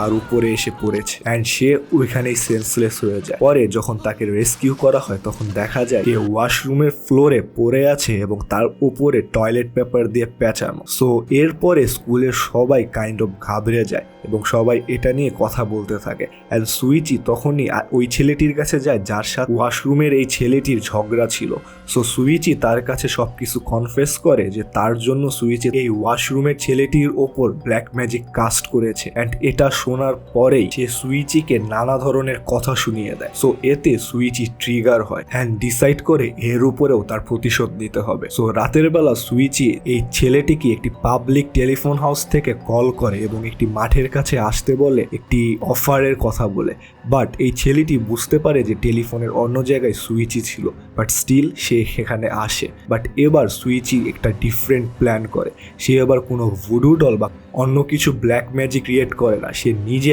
তার উপরে এসে পড়েছে অ্যান্ড সে ওইখানেই সেন্সলেস হয়ে যায়। পরে যখন তাকে রেস্কিউ করা হয় তখন দেখা যায় যে ওয়াশরুমের ফ্লোরে পড়ে আছে এবং তার উপরে টয়লেট পেপার দিয়ে পেঁচানো। সো এরপরে স্কুলের সবাই কাইন্ড অফ ঘাবড়ে যায় এবং সবাই এটা নিয়ে কথা বলতে থাকে। অ্যান্ড সুইচি তখনই ওই ছেলেটির কাছে যায় যার সাথে ওয়াশরুমের এই ছেলেটির ঝগড়া ছিল। সো সুইচি তার কাছে সবকিছু কনফেস করে যে তার জন্য সুইচি এই ওয়াশরুমের ছেলেটির ওপর ব্ল্যাক ম্যাজিক কাস্ট করেছে। অ্যান্ড এটা শোনার পরেই সে সুইচিকে নানা ধরনের কথা শুনিয়ে দেয়। সো এতে সুইচি ট্রিগার হয় অ্যান্ড ডিসাইড করে এর উপরেও তার প্রতিশোধ নিতে হবে। সো রাতের বেলা সুইচি এই ছেলেটিকে একটি পাবলিক টেলিফোন হাউস থেকে কল করে এবং একটি মাঠের কাছে আসতে বলে একটি অফারের কথা বলে। বাট এই ছেলেটি বুঝতে পারে যে টেলিফোনের অন্য জায়গায় সুইচি ছিল, বাট স্টিল সে সেখানে আসে। বাট এবার সুইচি একটা ডিফারেন্ট প্ল্যান করে। সে এবার কোনো ভুডু ডল বা অন্য কিছু ব্ল্যাক ম্যাজিক ক্রিয়েট করে না, সে নিজে